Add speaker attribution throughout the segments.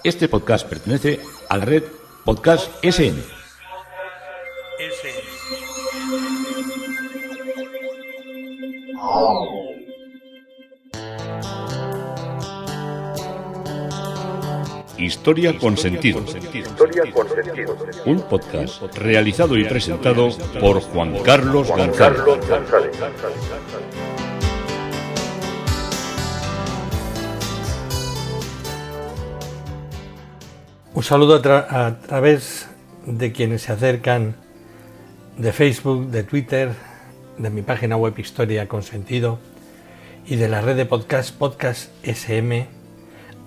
Speaker 1: Este podcast pertenece a la red Podcast SN. Historia con sentido. Un podcast realizado y presentado por Juan Carlos González.
Speaker 2: Un saludo a través de quienes se acercan de Facebook, de Twitter, de mi página web Historia con Sentido y de la red de Podcast SM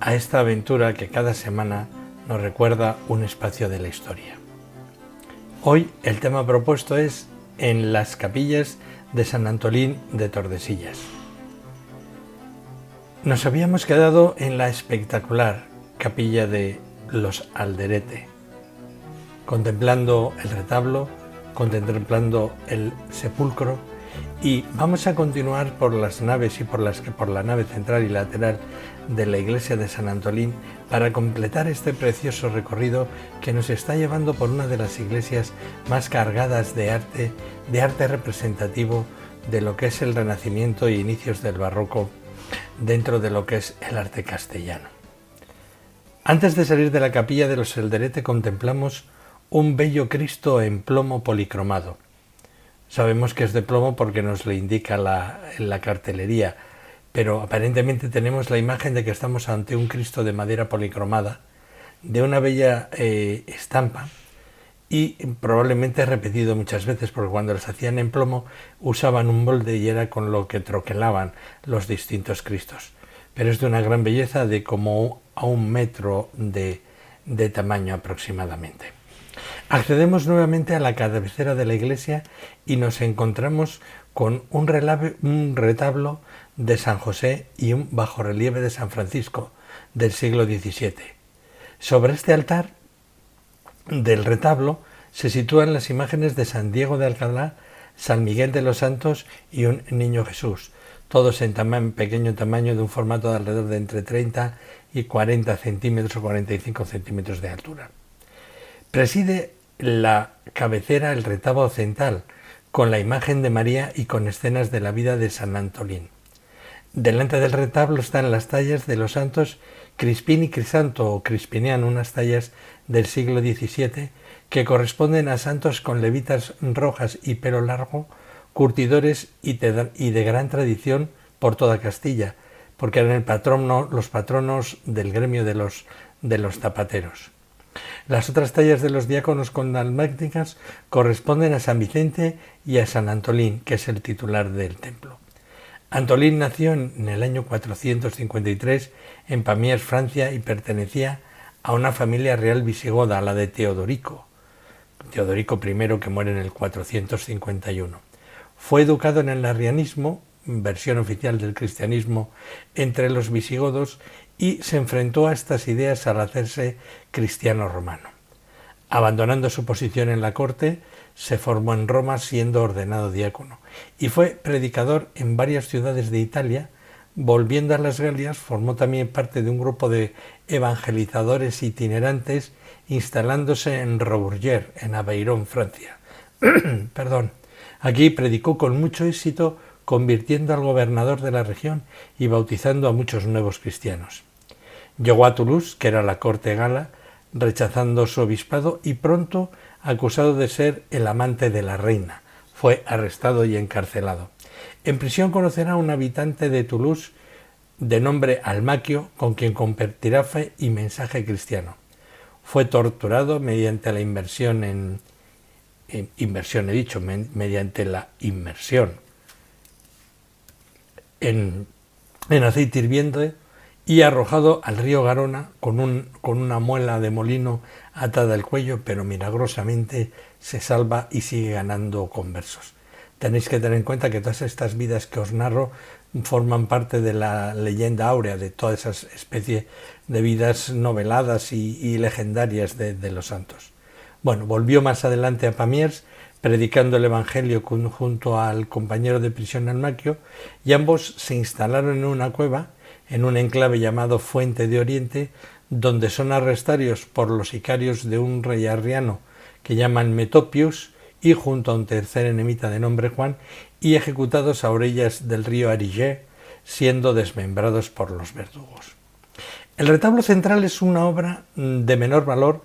Speaker 2: a esta aventura que cada semana nos recuerda un espacio de la historia. Hoy el tema propuesto es en las capillas de San Antolín de Tordesillas. Nos habíamos quedado en la espectacular capilla de Los Alderete, contemplando el retablo, contemplando el sepulcro, y vamos a continuar por las naves y por la nave central y lateral de la iglesia de San Antolín para completar este precioso recorrido que nos está llevando por una de las iglesias más cargadas de arte representativo de lo que es el Renacimiento e inicios del Barroco dentro de lo que es el arte castellano. Antes de salir de la capilla de los Alderete contemplamos un bello Cristo en plomo policromado. Sabemos que es de plomo porque nos lo indica la cartelería, pero aparentemente tenemos la imagen de que estamos ante un Cristo de madera policromada, de una bella estampa, y probablemente repetido muchas veces, porque cuando los hacían en plomo usaban un molde y era con lo que troquelaban los distintos Cristos. Pero es de una gran belleza, de como a 1 metro de tamaño aproximadamente. Accedemos nuevamente a la cabecera de la iglesia y nos encontramos con un retablo de San José y un bajorrelieve de San Francisco del siglo XVII. Sobre este altar del retablo se sitúan las imágenes de San Diego de Alcalá, San Miguel de los Santos y un Niño Jesús, todos en pequeño tamaño, de un formato de alrededor de entre 30 y 40 centímetros o 45 centímetros de altura. Preside la cabecera el retablo central, con la imagen de María y con escenas de la vida de San Antolín. Delante del retablo están las tallas de los santos Crispín y Crisanto o Crispiniano, unas tallas del siglo XVII que corresponden a santos con levitas rojas y pelo largo, curtidores y de gran tradición por toda Castilla, porque eran los patronos del gremio de los zapateros. Las otras tallas de los diáconos con dalmáticas corresponden a San Vicente y a San Antolín, que es el titular del templo. Antolín nació en el año 453 en Pamiers, Francia, y pertenecía a una familia real visigoda, la de Teodorico I, que muere en el 451. Fue educado en el arrianismo, versión oficial del cristianismo entre los visigodos, y se enfrentó a estas ideas al hacerse cristiano romano. Abandonando su posición en la corte, se formó en Roma siendo ordenado diácono y fue predicador en varias ciudades de Italia. Volviendo a las Galias, formó también parte de un grupo de evangelizadores itinerantes, instalándose en Rouergue, en Aveyron, Francia. Aquí predicó con mucho éxito, convirtiendo al gobernador de la región y bautizando a muchos nuevos cristianos. Llegó a Toulouse, que era la corte gala, rechazando su obispado y pronto acusado de ser el amante de la reina. Fue arrestado y encarcelado. En prisión conocerá a un habitante de Toulouse de nombre Almaquio, con quien compartirá fe y mensaje cristiano. Fue torturado mediante la inmersión en aceite hirviendo y arrojado al río Garona con una muela de molino atada al cuello, pero milagrosamente se salva y sigue ganando conversos. Tenéis que tener en cuenta que todas estas vidas que os narro forman parte de la leyenda áurea, de todas esas especies de vidas noveladas y legendarias de los santos. Bueno, volvió más adelante a Pamiers, predicando el Evangelio junto al compañero de prisión Almaquio, y ambos se instalaron en una cueva, en un enclave llamado Fuente de Oriente, donde son arrestados por los sicarios de un rey arriano que llaman Metopius, y junto a un tercer enemita de nombre Juan, y ejecutados a orillas del río Arigé, siendo desmembrados por los verdugos. El retablo central es una obra de menor valor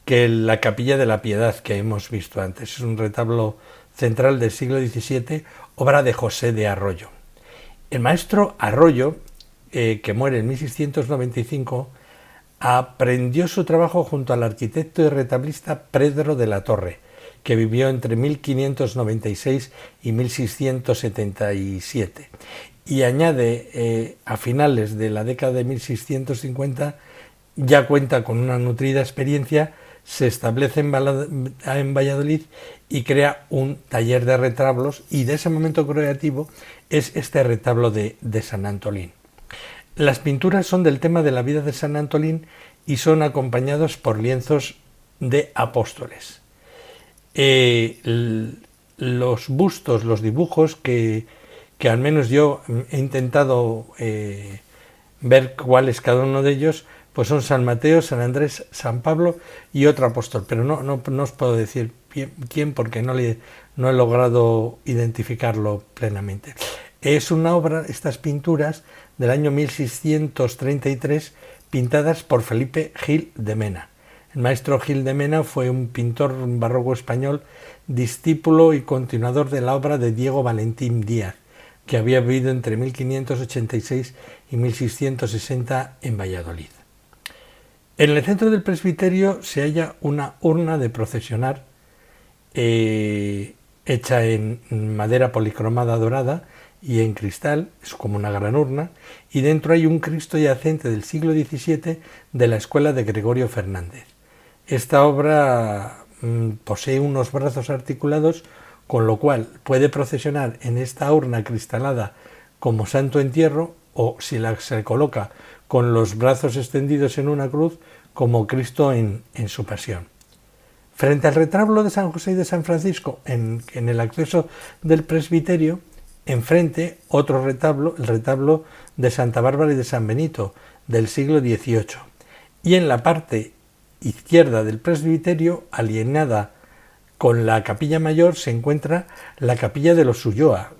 Speaker 2: que la Capilla de la Piedad que hemos visto antes. Es un retablo central del siglo XVII, obra de José de Arroyo. El maestro Arroyo, que muere en 1695, aprendió su trabajo junto al arquitecto y retablista Pedro de la Torre, que vivió entre 1596 y 1677, y añade, a finales de la década de 1650, ya cuenta con una nutrida experiencia, se establece en Valladolid y crea un taller de retablos, y de ese momento creativo es este retablo de San Antolín. Las pinturas son del tema de la vida de San Antolín y son acompañados por lienzos de apóstoles. Los bustos, los dibujos que al menos yo he intentado ver cuál es cada uno de ellos, pues son San Mateo, San Andrés, San Pablo y otro apóstol, pero no os puedo decir quién porque no he logrado identificarlo plenamente. Es una obra, estas pinturas, del año 1633, pintadas por Felipe Gil de Mena. El maestro Gil de Mena fue un pintor barroco español, discípulo y continuador de la obra de Diego Valentín Díaz, que había vivido entre 1586 y 1660 en Valladolid. En el centro del presbiterio se halla una urna de procesionar hecha en madera policromada dorada y en cristal, es como una gran urna, y dentro hay un Cristo yacente del siglo XVII de la escuela de Gregorio Fernández. Esta obra posee unos brazos articulados, con lo cual puede procesionar en esta urna cristalada como santo entierro, o si se coloca con los brazos extendidos en una cruz, como Cristo en su pasión. Frente al retablo de San José y de San Francisco, en el acceso del presbiterio, enfrente otro retablo, el retablo de Santa Bárbara y de San Benito, del siglo XVIII. Y en la parte izquierda del presbiterio, alienada con la capilla mayor, se encuentra la capilla de los Ulloa.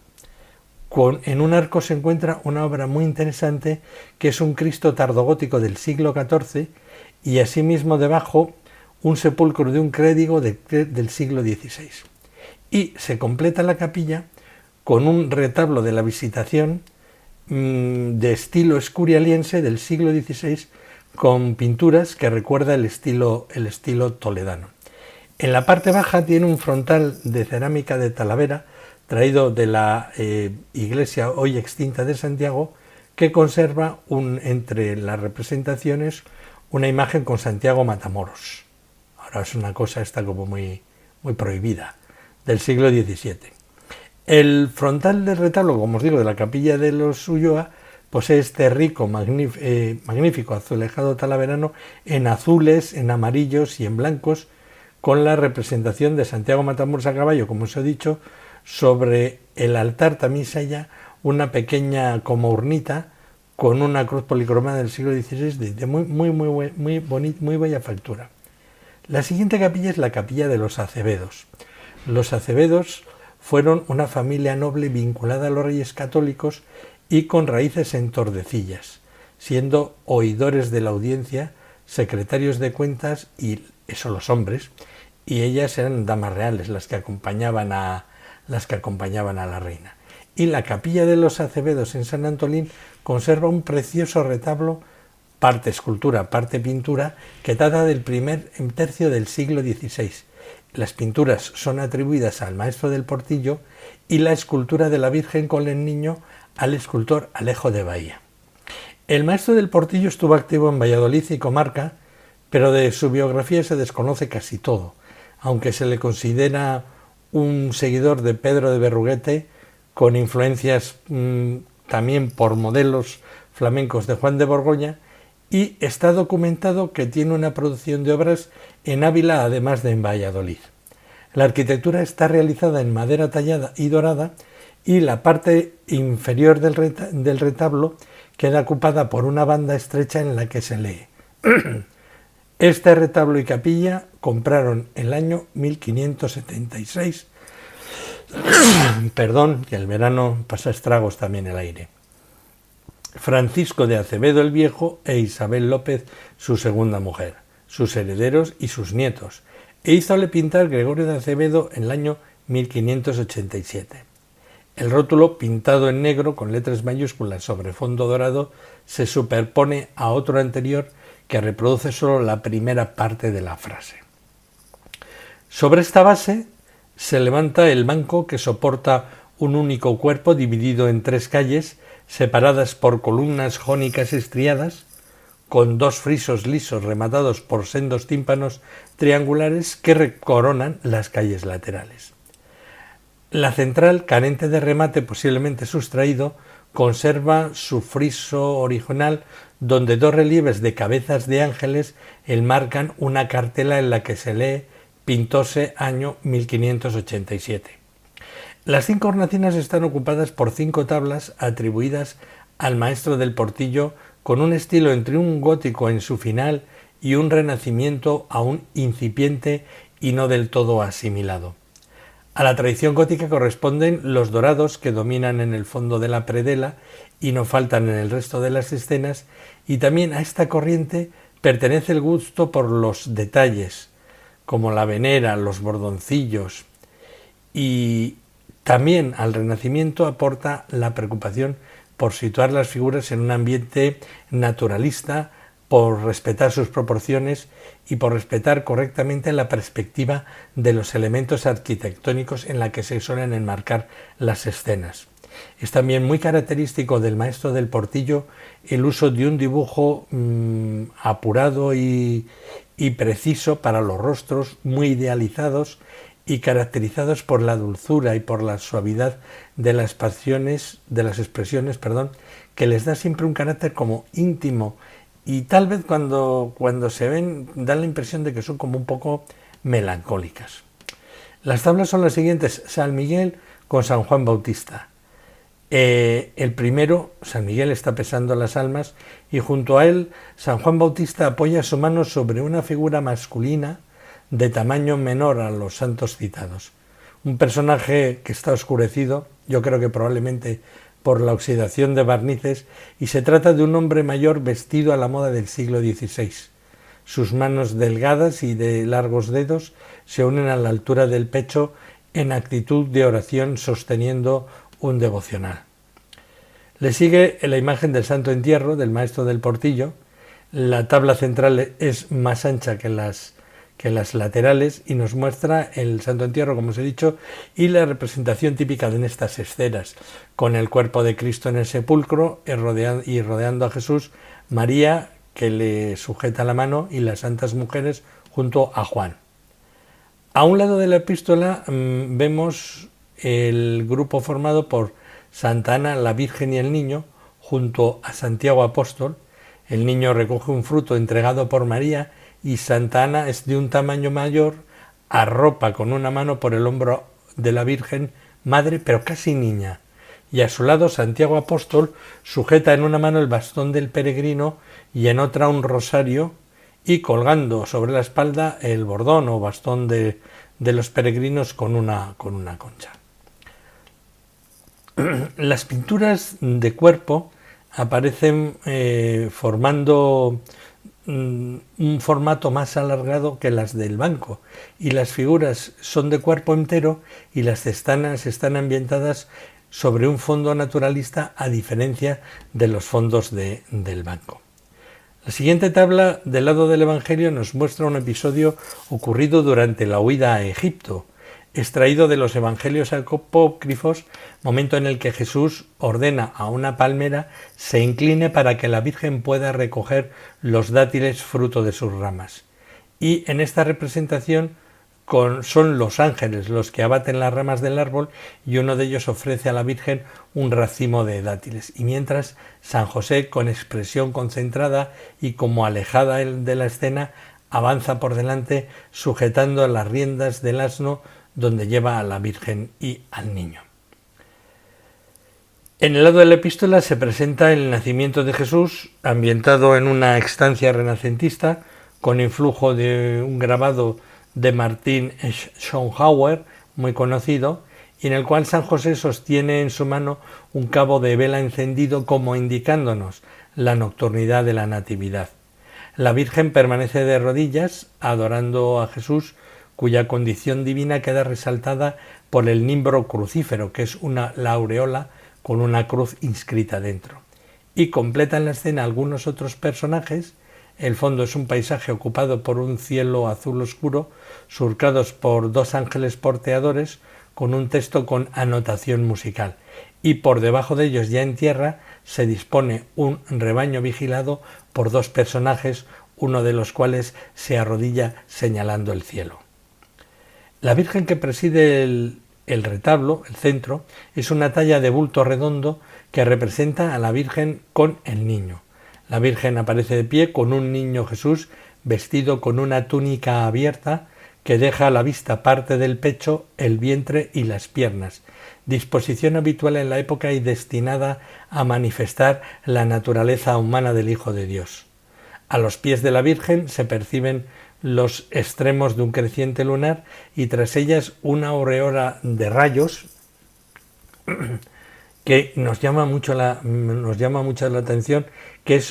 Speaker 2: En un arco se encuentra una obra muy interesante, que es un Cristo tardogótico del siglo XIV, y asimismo debajo un sepulcro de un crédigo del siglo XVI. Y se completa la capilla con un retablo de la Visitación de estilo escurialiense del siglo XVI, con pinturas que recuerda el estilo toledano. En la parte baja tiene un frontal de cerámica de Talavera, traído de la iglesia hoy extinta de Santiago, que conserva entre las representaciones una imagen con Santiago Matamoros. Ahora es una cosa esta como muy prohibida, del siglo XVII. El frontal del retablo, como os digo, de la capilla de los Ulloa, posee este rico, magnífico azulejado talaverano en azules, en amarillos y en blancos, con la representación de Santiago Matamoros a caballo, como os he dicho. Sobre el altar también se halla una pequeña como urnita con una cruz policromada del siglo XVI de muy bella factura. La siguiente capilla es la capilla de los Acevedos. Los Acevedos fueron una familia noble vinculada a los reyes católicos y con raíces en Tordesillas, siendo oidores de la audiencia, secretarios de cuentas y eso los hombres, y ellas eran damas reales las que acompañaban a la reina. Y la capilla de los Acevedos en San Antolín conserva un precioso retablo, parte escultura, parte pintura, que data del primer tercio del siglo XVI. Las pinturas son atribuidas al maestro del Portillo y la escultura de la Virgen con el Niño al escultor Alejo de Bahía. El maestro del Portillo estuvo activo en Valladolid y comarca, pero de su biografía se desconoce casi todo, aunque se le considera un seguidor de Pedro de Berruguete, con influencias también por modelos flamencos de Juan de Borgoña, y está documentado que tiene una producción de obras en Ávila, además de en Valladolid. La arquitectura está realizada en madera tallada y dorada, y la parte inferior del retablo queda ocupada por una banda estrecha en la que se lee. Este retablo y capilla compraron el año 1576. Perdón, que el verano pasa estragos también el aire. Francisco de Acevedo el Viejo e Isabel López, su segunda mujer, sus herederos y sus nietos, e hízole pintar Gregorio de Acevedo en el año 1587. El rótulo, pintado en negro con letras mayúsculas sobre fondo dorado, se superpone a otro anterior que reproduce solo la primera parte de la frase. Sobre esta base se levanta el banco que soporta un único cuerpo dividido en 3 calles, separadas por columnas jónicas estriadas, con 2 frisos lisos rematados por sendos tímpanos triangulares que coronan las calles laterales. La central, carente de remate posiblemente sustraído, conserva su friso original, donde 2 relieves de cabezas de ángeles enmarcan una cartela en la que se lee «Pintóse año 1587». Las 5 hornacinas están ocupadas por 5 tablas atribuidas al maestro del Portillo, con un estilo entre un gótico en su final y un renacimiento aún incipiente y no del todo asimilado. A la tradición gótica corresponden los dorados que dominan en el fondo de la predela y no faltan en el resto de las escenas, y también a esta corriente pertenece el gusto por los detalles, como la venera, los bordoncillos, y también al Renacimiento aporta la preocupación por situar las figuras en un ambiente naturalista, por respetar sus proporciones y por respetar correctamente la perspectiva de los elementos arquitectónicos en la que se suelen enmarcar las escenas. Es también muy característico del maestro del Portillo el uso de un dibujo apurado y preciso para los rostros, muy idealizados y caracterizados por la dulzura y por la suavidad de las expresiones, que les da siempre un carácter como íntimo, y tal vez cuando se ven dan la impresión de que son como un poco melancólicas. Las tablas son las siguientes: San Miguel con San Juan Bautista. El primero, San Miguel, está pesando las almas y junto a él San Juan Bautista apoya su mano sobre una figura masculina de tamaño menor a los santos citados. Un personaje que está oscurecido, yo creo que probablemente por la oxidación de barnices, y se trata de un hombre mayor vestido a la moda del siglo XVI. Sus manos delgadas y de largos dedos se unen a la altura del pecho en actitud de oración sosteniendo un devocional. Le sigue la imagen del Santo Entierro del maestro del Portillo. La tabla central es más ancha que las laterales y nos muestra el Santo Entierro, como os he dicho, y la representación típica de estas escenas, con el cuerpo de Cristo en el sepulcro y rodeando a Jesús, María, que le sujeta la mano, y las santas mujeres junto a Juan. A un lado de la epístola vemos el grupo formado por Santa Ana, la Virgen y el Niño, junto a Santiago Apóstol. El niño recoge un fruto entregado por María y Santa Ana es de un tamaño mayor, arropa con una mano por el hombro de la Virgen, madre pero casi niña, y a su lado Santiago Apóstol sujeta en una mano el bastón del peregrino y en otra un rosario, y colgando sobre la espalda el bordón o bastón de los peregrinos con una concha. Las pinturas de cuerpo aparecen formando un formato más alargado que las del banco, y las figuras son de cuerpo entero y las cestanas están ambientadas sobre un fondo naturalista, a diferencia de los fondos del banco. La siguiente tabla del lado del Evangelio nos muestra un episodio ocurrido durante la huida a Egipto, extraído de los evangelios apócrifos, momento en el que Jesús ordena a una palmera se incline para que la Virgen pueda recoger los dátiles fruto de sus ramas. Y en esta representación son los ángeles los que abaten las ramas del árbol, y uno de ellos ofrece a la Virgen un racimo de dátiles, y mientras San José, con expresión concentrada y como alejada de la escena, avanza por delante sujetando las riendas del asno donde lleva a la Virgen y al niño. En el lado de la epístola se presenta el nacimiento de Jesús, ambientado en una estancia renacentista, con influjo de un grabado de Martin Schönhauer, muy conocido, y en el cual San José sostiene en su mano un cabo de vela encendido como indicándonos la nocturnidad de la Natividad. La Virgen permanece de rodillas, adorando a Jesús, cuya condición divina queda resaltada por el nimbro crucífero, que es la aureola con una cruz inscrita dentro. Y completan la escena algunos otros personajes. El fondo es un paisaje ocupado por un cielo azul oscuro, surcados por dos ángeles porteadores, con un texto con anotación musical. Y por debajo de ellos, ya en tierra, se dispone un rebaño vigilado por dos personajes, uno de los cuales se arrodilla señalando el cielo. La Virgen que preside el retablo, el centro, es una talla de bulto redondo que representa a la Virgen con el niño. La Virgen aparece de pie con un niño Jesús vestido con una túnica abierta que deja a la vista parte del pecho, el vientre y las piernas, disposición habitual en la época y destinada a manifestar la naturaleza humana del Hijo de Dios. A los pies de la Virgen se perciben los extremos de un creciente lunar y tras ellas una aureola de rayos que nos llama mucho la atención, que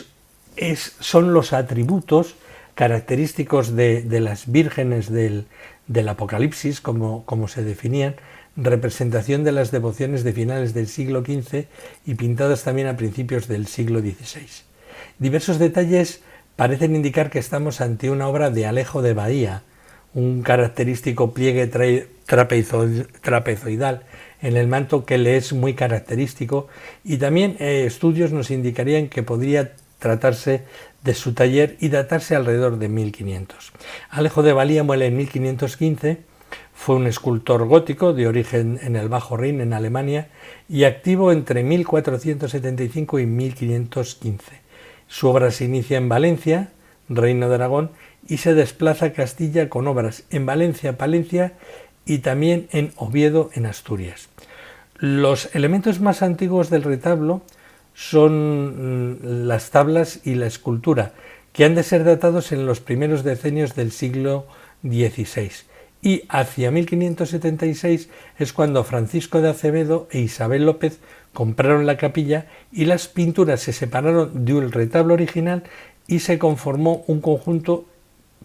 Speaker 2: son los atributos característicos de las vírgenes del Apocalipsis, como se definían, representación de las devociones de finales del siglo XV y pintadas también a principios del siglo XVI. Diversos detalles parecen indicar que estamos ante una obra de Alejo de Bahía, un característico pliegue trapezoidal en el manto que le es muy característico, y también estudios nos indicarían que podría tratarse de su taller y datarse alrededor de 1500. Alejo de Bahía muere en 1515, fue un escultor gótico de origen en el Bajo Rin, en Alemania, y activo entre 1475 y 1515. Su obra se inicia en Valencia, Reino de Aragón, y se desplaza a Castilla con obras en Valencia, Palencia y también en Oviedo, en Asturias. Los elementos más antiguos del retablo son las tablas y la escultura, que han de ser datados en los primeros decenios del siglo XVI. Y hacia 1576 es cuando Francisco de Acevedo e Isabel López compraron la capilla y las pinturas se separaron del retablo original y se conformó un conjunto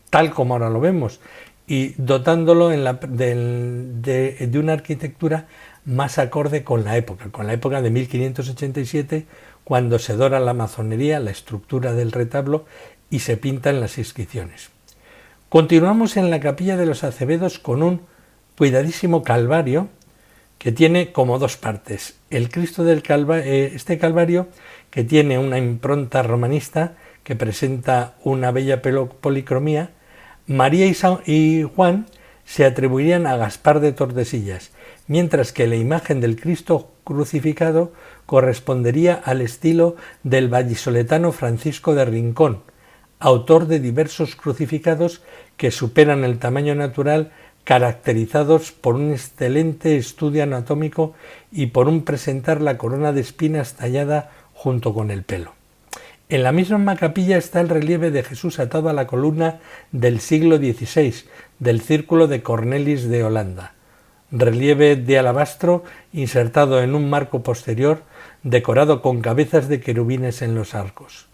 Speaker 2: tal como ahora lo vemos, y dotándolo de una arquitectura más acorde con la época de 1587, cuando se dora la masonería, la estructura del retablo, y se pintan las inscripciones. Continuamos en la capilla de los Acevedos con un cuidadísimo calvario que tiene como dos partes. El Cristo del este calvario, que tiene una impronta romanista que presenta una bella policromía. María y Juan se atribuirían a Gaspar de Tordesillas, mientras que la imagen del Cristo crucificado correspondería al estilo del vallisoletano Francisco de Rincón, autor de diversos crucificados que superan el tamaño natural, caracterizados por un excelente estudio anatómico y por un presentar la corona de espinas tallada junto con el pelo. En la misma capilla está el relieve de Jesús atado a la columna del siglo XVI, del Círculo de Cornelis de Holanda. Relieve de alabastro insertado en un marco posterior, decorado con cabezas de querubines en los ángulos,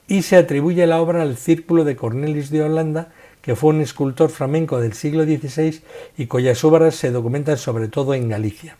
Speaker 2: y se atribuye la obra al Círculo de Cornelis de Holanda, que fue un escultor flamenco del siglo XVI y cuyas obras se documentan sobre todo en Galicia.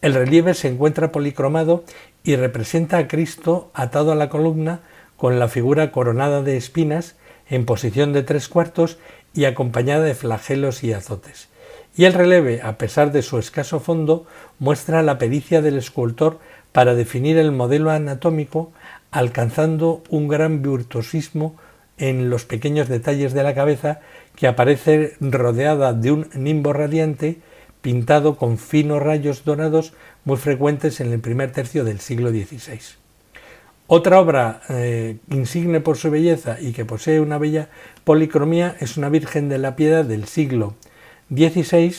Speaker 2: El relieve se encuentra policromado y representa a Cristo atado a la columna con la figura coronada de espinas en posición de 3/4 y acompañada de flagelos y azotes. Y el relieve, a pesar de su escaso fondo, muestra la pericia del escultor para definir el modelo anatómico, alcanzando un gran virtuosismo en los pequeños detalles de la cabeza, que aparece rodeada de un nimbo radiante pintado con finos rayos dorados muy frecuentes en el primer tercio del siglo XVI. Otra obra insigne por su belleza y que posee una bella policromía es una Virgen de la Piedad del siglo XVI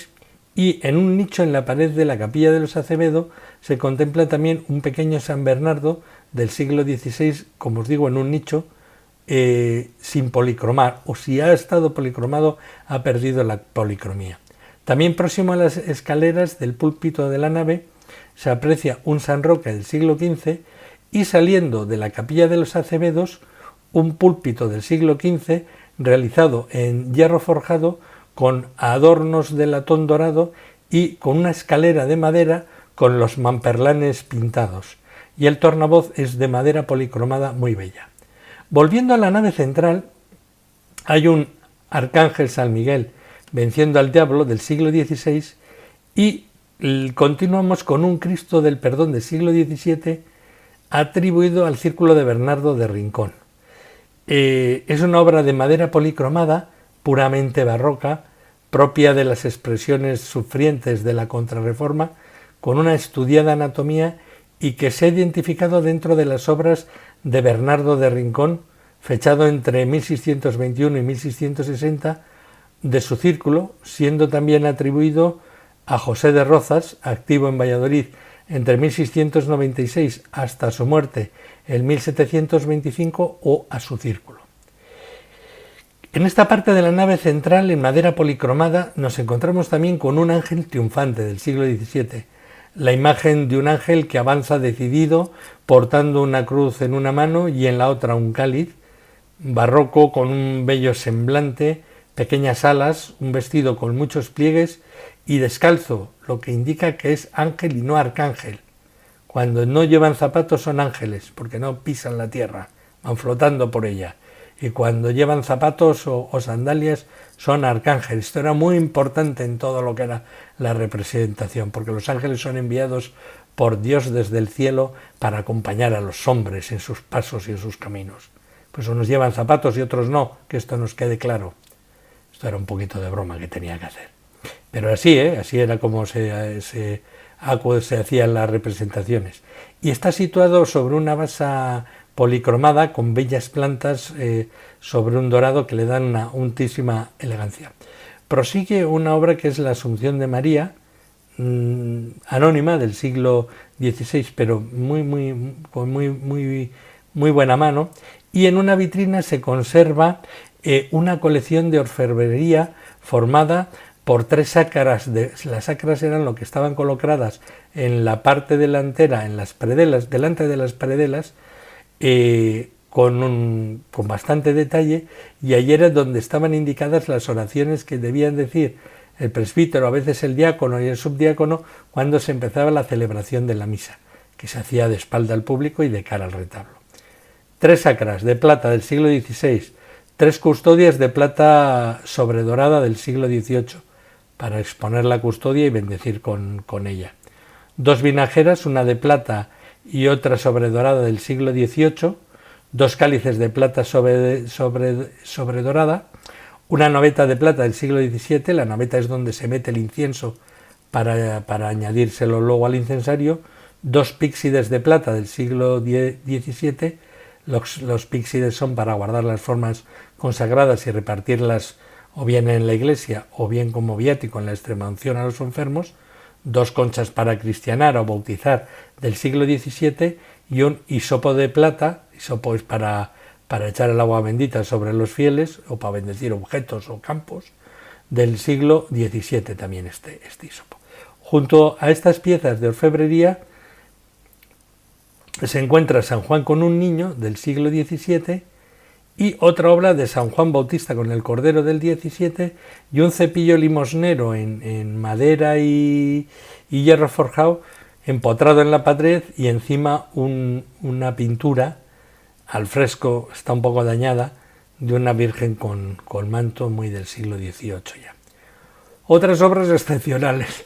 Speaker 2: y en un nicho en la pared de la capilla de los Acevedo se contempla también un pequeño San Bernardo del siglo XVI, como os digo, en un nicho sin policromar, o si ha estado policromado ha perdido la policromía. También próximo a las escaleras del púlpito de la nave se aprecia un San Roque del siglo XV y saliendo de la capilla de los Acevedos un púlpito del siglo XV realizado en hierro forjado con adornos de latón dorado y con una escalera de madera con los mamperlanes pintados, y el tornavoz es de madera policromada muy bella. Volviendo a la nave central, hay un Arcángel San Miguel venciendo al diablo del siglo XVI y continuamos con un Cristo del Perdón del siglo XVII atribuido al Círculo de Bernardo de Rincón. Es una obra de madera policromada, puramente barroca, propia de las expresiones sufrientes de la Contrarreforma, con una estudiada anatomía y que se ha identificado dentro de las obras de Bernardo de Rincón, fechado entre 1621 y 1660, de su círculo, siendo también atribuido a José de Rozas, activo en Valladolid entre 1696 hasta su muerte en 1725, o a su círculo. En esta parte de la nave central, en madera policromada, nos encontramos también con un ángel triunfante del siglo XVII, la imagen de un ángel que avanza decidido, portando una cruz en una mano y en la otra un cáliz, barroco con un bello semblante, pequeñas alas, un vestido con muchos pliegues y descalzo, lo que indica que es ángel y no arcángel. Cuando no llevan zapatos son ángeles, porque no pisan la tierra, van flotando por ella. Y cuando llevan zapatos o sandalias son arcángeles. Esto era muy importante en todo lo que era la representación, porque los ángeles son enviados por Dios desde el cielo para acompañar a los hombres en sus pasos y en sus caminos. Pues unos llevan zapatos y otros no, que esto nos quede claro. Esto era un poquito de broma que tenía que hacer. Pero así era como se hacían las representaciones. Y está situado sobre una base policromada con bellas plantas sobre un dorado que le dan una altísima elegancia. Prosigue una obra que es la Asunción de María, anónima del siglo XVI, pero con muy buena mano, y en una vitrina se conserva una colección de orfebrería formada por 3 sácaras. Las sácaras eran lo que estaban colocadas en la parte delantera, en las predelas, delante de las predelas, con bastante detalle, y allí era donde estaban indicadas las oraciones que debían decir el presbítero, a veces el diácono y el subdiácono, cuando se empezaba la celebración de la misa, que se hacía de espalda al público y de cara al retablo. 3 sacras de plata del siglo XVI, 3 custodias de plata sobredorada del siglo XVIII, para exponer la custodia y bendecir con ella. 2 vinajeras, una de plata y otra sobredorada del siglo XVIII, 2 cálices de plata sobredorada, una naveta de plata del siglo XVII, la naveta es donde se mete el incienso para añadírselo luego al incensario, 2 píxides de plata del siglo XVII, los píxides son para guardar las formas consagradas y repartirlas o bien en la iglesia o bien como viático en la extremaunción a los enfermos, 2 conchas para cristianar o bautizar del siglo XVII y un hisopo de plata. Hisopo es para echar el agua bendita sobre los fieles o para bendecir objetos o campos, del siglo XVII también este hisopo. Junto a estas piezas de orfebrería se encuentra San Juan con un niño del siglo XVII y otra obra de San Juan Bautista con el Cordero del XVII y un cepillo limosnero en madera y hierro forjado empotrado en la pared, y encima una pintura al fresco, está un poco dañada, de una virgen con manto muy del siglo XVIII ya. Otras obras excepcionales.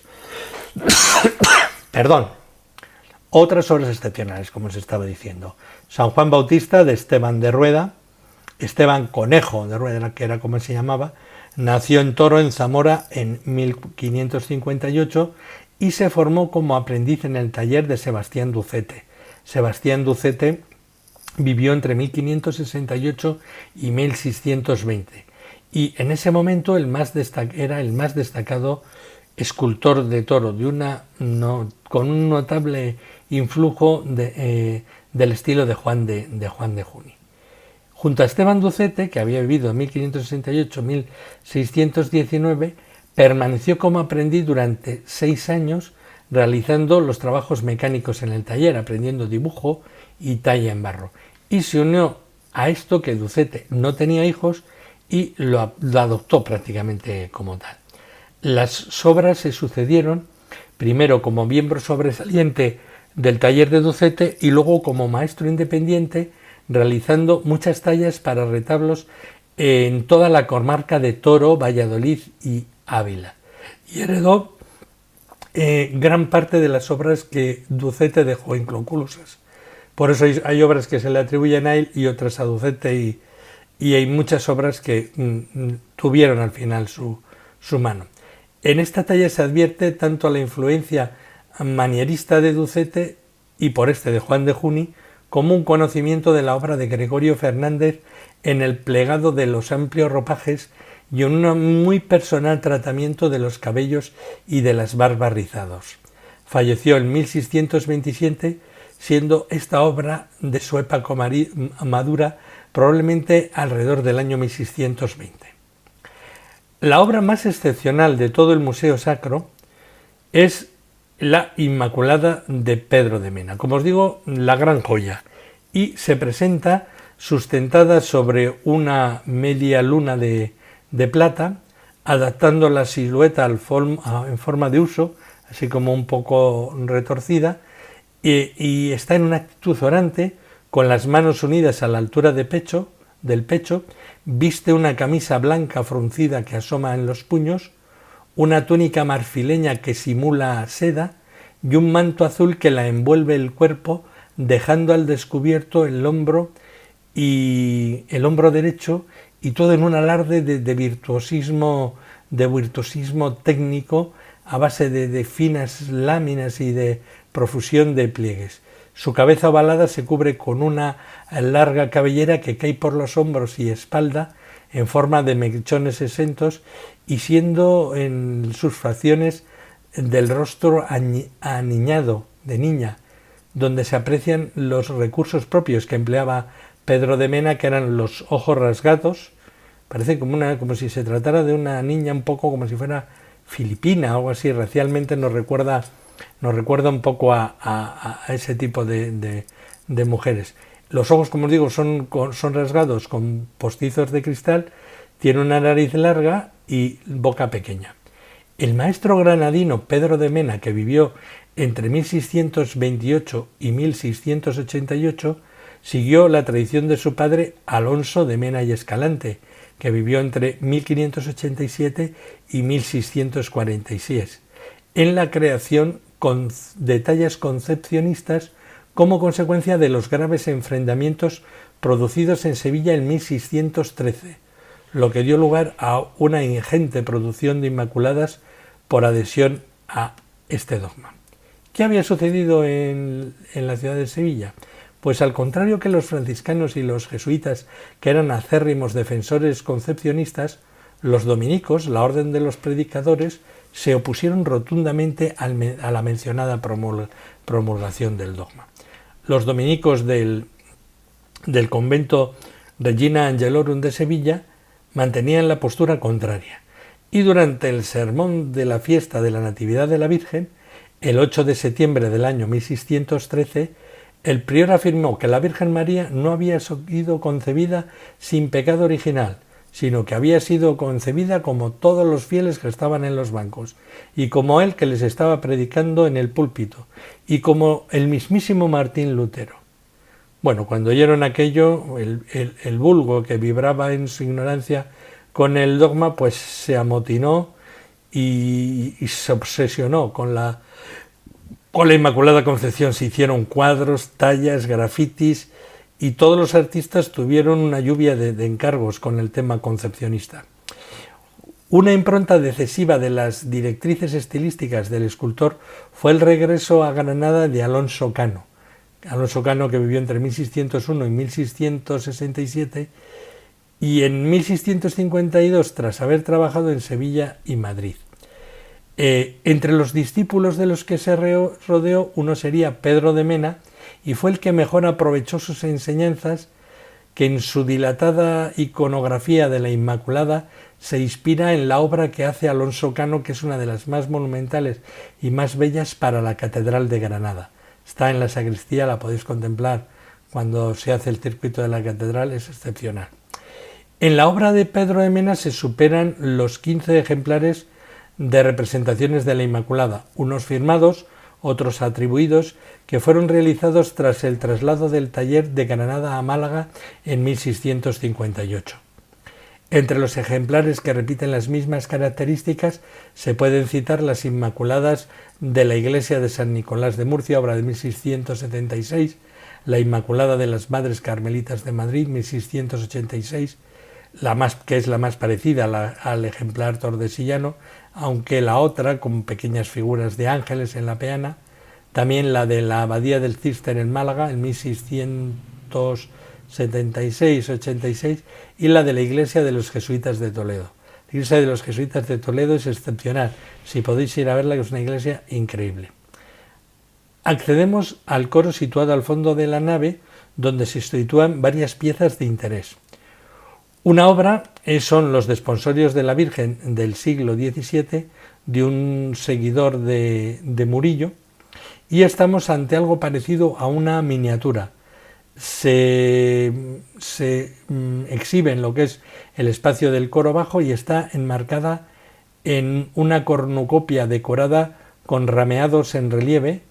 Speaker 2: Otras obras excepcionales, como se estaba diciendo. San Juan Bautista de Esteban de Rueda, Esteban Conejo de Rueda, que era como se llamaba, nació en Toro, en Zamora, en 1558 y se formó como aprendiz en el taller de Sebastián Ducete. Sebastián Ducete vivió entre 1568 y 1620 y en ese momento era el más destacado escultor de toro con un notable influjo del estilo de Juan de Juni. Junto a Esteban Ducete, que había vivido de 1568 a 1619, permaneció como aprendiz durante 6 años realizando los trabajos mecánicos en el taller, aprendiendo dibujo y talla en barro. Y se unió a esto que Ducete no tenía hijos y lo adoptó prácticamente como tal. Las obras se sucedieron primero como miembro sobresaliente del taller de Ducete y luego como maestro independiente, realizando muchas tallas para retablos en toda la comarca de Toro, Valladolid y Ávila. Y heredó gran parte de las obras que Ducete dejó inconclusas. Por eso hay obras que se le atribuyen a él y otras a Ducete, y hay muchas obras que tuvieron al final su mano. En esta talla se advierte tanto la influencia manierista de Ducete y por de Juan de Juni, como un conocimiento de la obra de Gregorio Fernández en el plegado de los amplios ropajes y en un muy personal tratamiento de los cabellos y de las barbas rizados. Falleció en 1627, siendo esta obra de su época madura probablemente alrededor del año 1620. La obra más excepcional de todo el Museo Sacro es la Inmaculada de Pedro de Mena, como os digo, la gran joya, y se presenta sustentada sobre una media luna de plata, adaptando la silueta en forma de huso, así como un poco retorcida, y está en una actitud orante, con las manos unidas a la altura del pecho, viste una camisa blanca fruncida que asoma en los puños, una túnica marfileña que simula seda y un manto azul que la envuelve el cuerpo, dejando al descubierto el hombro derecho, y todo en un alarde de virtuosismo técnico a base de finas láminas y de profusión de pliegues. Su cabeza ovalada se cubre con una larga cabellera que cae por los hombros y espalda en forma de mechones exentos, y siendo en sus facciones del rostro aniñado de niña, donde se aprecian los recursos propios que empleaba Pedro de Mena, que eran los ojos rasgados. Parece como si se tratara de una niña un poco como si fuera filipina, algo así. Racialmente nos recuerda un poco a ese tipo de mujeres. Los ojos, como os digo, son rasgados con postizos de cristal, tiene una nariz larga y boca pequeña. El maestro granadino Pedro de Mena, que vivió entre 1628 y 1688, siguió la tradición de su padre Alonso de Mena y Escalante, que vivió entre 1587 y 1646, en la creación con detalles concepcionistas como consecuencia de los graves enfrentamientos producidos en Sevilla en 1613, lo que dio lugar a una ingente producción de Inmaculadas por adhesión a este dogma. ¿Qué había sucedido en la ciudad de Sevilla? Pues al contrario que los franciscanos y los jesuitas, que eran acérrimos defensores concepcionistas, los dominicos, la orden de los predicadores, se opusieron rotundamente a la mencionada promulgación del dogma. Los dominicos del convento Regina Angelorum de Sevilla mantenían la postura contraria, y durante el sermón de la fiesta de la Natividad de la Virgen, el 8 de septiembre del año 1613, el prior afirmó que la Virgen María no había sido concebida sin pecado original, sino que había sido concebida como todos los fieles que estaban en los bancos, y como él que les estaba predicando en el púlpito, y como el mismísimo Martín Lutero. Bueno, cuando oyeron aquello, el vulgo que vibraba en su ignorancia con el dogma, pues se amotinó y se obsesionó con la Inmaculada Concepción. Se hicieron cuadros, tallas, grafitis, y todos los artistas tuvieron una lluvia de encargos con el tema concepcionista. Una impronta decisiva de las directrices estilísticas del escultor fue el regreso a Granada de Alonso Cano. Alonso Cano, que vivió entre 1601 y 1667, y en 1652, tras haber trabajado en Sevilla y Madrid. Entre los discípulos de los que se rodeó, uno sería Pedro de Mena, y fue el que mejor aprovechó sus enseñanzas, que en su dilatada iconografía de la Inmaculada se inspira en la obra que hace Alonso Cano, que es una de las más monumentales y más bellas para la Catedral de Granada. Está en la sacristía, la podéis contemplar cuando se hace el circuito de la catedral, es excepcional. En la obra de Pedro de Mena se superan los 15 ejemplares de representaciones de la Inmaculada, unos firmados, otros atribuidos, que fueron realizados tras el traslado del taller de Granada a Málaga en 1658. Entre los ejemplares que repiten las mismas características se pueden citar las Inmaculadas de la iglesia de San Nicolás de Murcia, obra de 1676, la Inmaculada de las Madres Carmelitas de Madrid, 1686, que es la más parecida al ejemplar tordesillano, aunque la otra, con pequeñas figuras de ángeles en la peana, también la de la Abadía del Císter en Málaga, en 1676-86, y la de la Iglesia de los Jesuitas de Toledo. La Iglesia de los Jesuitas de Toledo es excepcional, si podéis ir a verla, que es una iglesia increíble. Accedemos al coro situado al fondo de la nave, donde se sitúan varias piezas de interés. Una obra son los Desponsorios de la Virgen del siglo XVII, de un seguidor de Murillo, y estamos ante algo parecido a una miniatura. Se exhibe en lo que es el espacio del coro bajo y está enmarcada en una cornucopia decorada con rameados en relieve,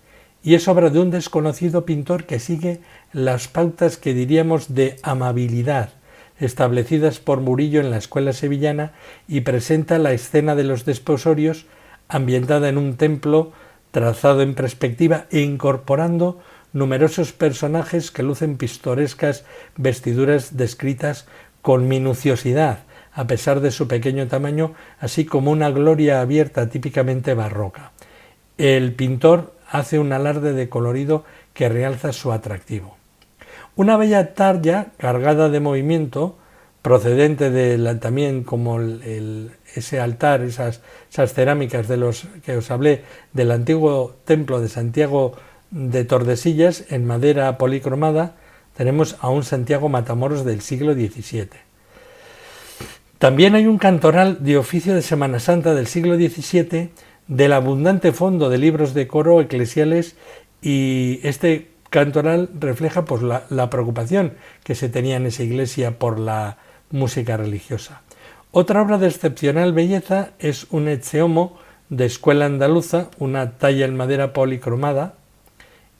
Speaker 2: y es obra de un desconocido pintor que sigue las pautas que diríamos de amabilidad establecidas por Murillo en la escuela sevillana, y presenta la escena de los desposorios ambientada en un templo trazado en perspectiva e incorporando numerosos personajes que lucen pintorescas vestiduras descritas con minuciosidad, a pesar de su pequeño tamaño, así como una gloria abierta típicamente barroca. El pintor hace un alarde de colorido que realza su atractivo. Una bella talla cargada de movimiento, procedente también como ese altar, esas cerámicas de los que os hablé, del antiguo templo de Santiago de Tordesillas, en madera policromada, tenemos a un Santiago Matamoros del siglo XVII. También hay un cantoral de oficio de Semana Santa del siglo XVII, del abundante fondo de libros de coro eclesiales, y este cantoral refleja pues la preocupación que se tenía en esa iglesia por la música religiosa. Otra obra de excepcional belleza es un Etxehomo de escuela andaluza, una talla en madera policromada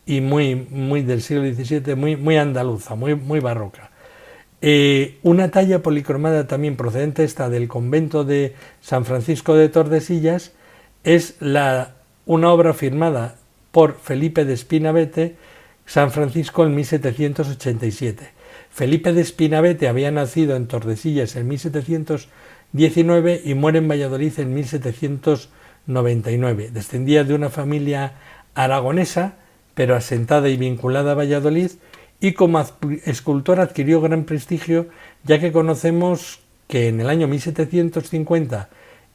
Speaker 2: y muy del siglo XVII, muy andaluza, muy barroca. Una talla policromada también procedente esta del convento de San Francisco de Tordesillas es una obra firmada por Felipe de Espinavete, San Francisco, en 1787. Felipe de Espinavete había nacido en Tordesillas en 1719 y muere en Valladolid en 1799. Descendía de una familia aragonesa, pero asentada y vinculada a Valladolid, y como escultor adquirió gran prestigio, ya que conocemos que en el año 1750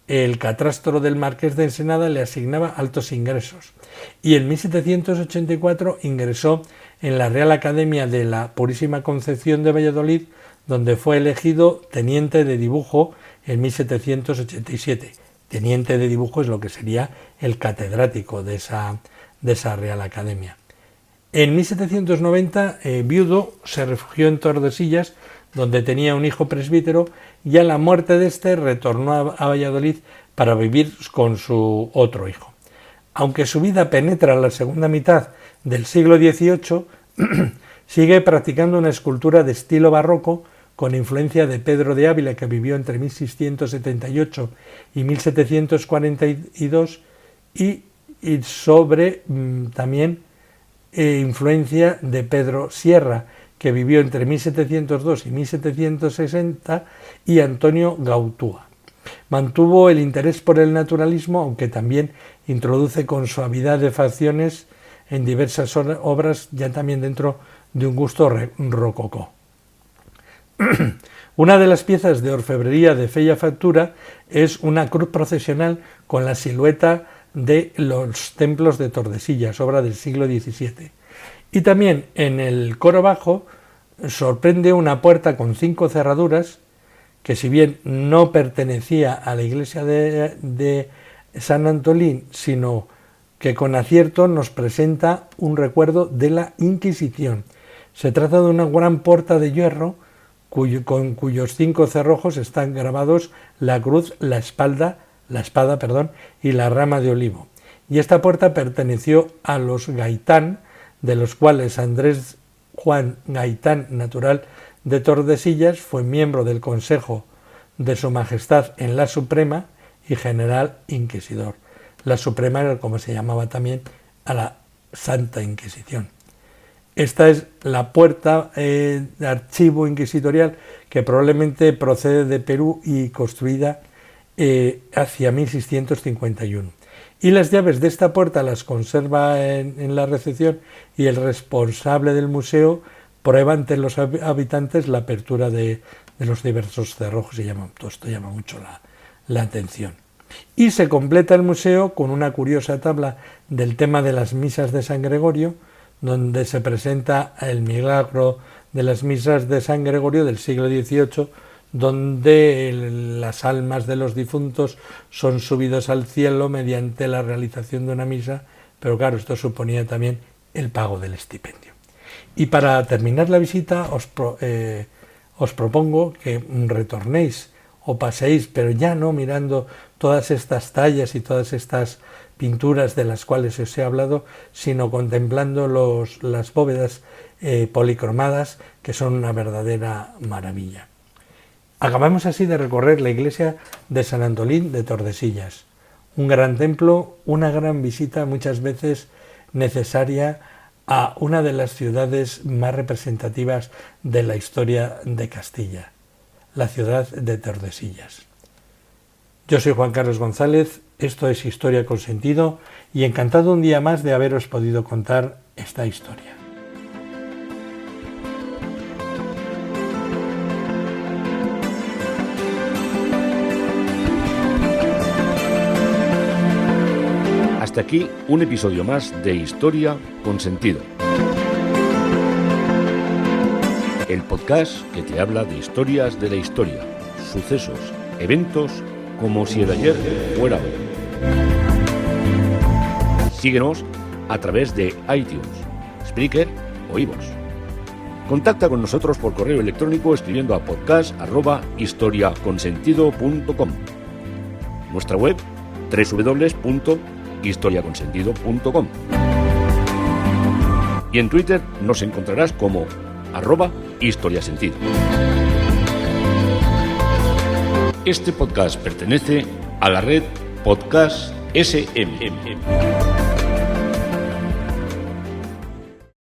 Speaker 2: el catastro del Marqués de Ensenada le asignaba altos ingresos, y en 1784 ingresó en la Real Academia de la Purísima Concepción de Valladolid, donde fue elegido teniente de dibujo en 1787. Teniente de dibujo es lo que sería el catedrático de esa Real Academia. En 1790, viudo, se refugió en Tordesillas, donde tenía un hijo presbítero, y a la muerte de este retornó a Valladolid para vivir con su otro hijo. Aunque su vida penetra en la segunda mitad del siglo XVIII, sigue practicando una escultura de estilo barroco con influencia de Pedro de Ávila, que vivió entre 1678 y 1742, y sobre también influencia de Pedro Sierra, que vivió entre 1702 y 1760, y Antonio Gautúa. Mantuvo el interés por el naturalismo, aunque también introduce con suavidad de facciones en diversas obras, ya también dentro de un gusto rococó. Una de las piezas de orfebrería de Fella Factura es una cruz procesional con la silueta de los templos de Tordesillas, obra del siglo XVII. Y también en el coro bajo sorprende una puerta con 5 cerraduras que, si bien no pertenecía a la iglesia de San Antolín, sino que con acierto nos presenta un recuerdo de la Inquisición. Se trata de una gran puerta de hierro con cuyos 5 cerrojos están grabados la cruz, la espada, y la rama de olivo. Y esta puerta perteneció a los Gaitán, de los cuales Andrés Juan Gaitán, natural de Tordesillas, fue miembro del Consejo de Su Majestad en la Suprema y general inquisidor. La Suprema era como se llamaba también a la Santa Inquisición. Esta es la puerta de archivo inquisitorial que probablemente procede de Perú y construida hacia 1651. Y las llaves de esta puerta las conserva en la recepción, y el responsable del museo prueba ante los habitantes la apertura de los diversos cerrojos, y todo esto llama mucho la atención. Y se completa el museo con una curiosa tabla del tema de las misas de San Gregorio, donde se presenta el milagro de las misas de San Gregorio del siglo XVIII, donde las almas de los difuntos son subidos al cielo mediante la realización de una misa, pero claro, esto suponía también el pago del estipendio. Y para terminar la visita os propongo que retornéis o paséis, pero ya no mirando todas estas tallas y todas estas pinturas de las cuales os he hablado, sino contemplando las bóvedas policromadas, que son una verdadera maravilla. Acabamos así de recorrer la iglesia de San Antolín de Tordesillas, un gran templo, una gran visita muchas veces necesaria a una de las ciudades más representativas de la historia de Castilla, la ciudad de Tordesillas. Yo soy Juan Carlos González, esto es Historia con Sentido, y encantado un día más de haberos podido contar esta historia.
Speaker 1: Hasta aquí un episodio más de Historia con Sentido. El podcast que te habla de historias de la historia, sucesos, eventos, como si el ayer fuera hoy. Síguenos a través de iTunes, Spreaker o iVoox. Contacta con nosotros por correo electrónico escribiendo a podcast@historiaconsentido.com. Nuestra web www.historiaconsentido.com. Y en Twitter nos encontrarás como @historiasentido. Este podcast pertenece a la red Podcast SMM.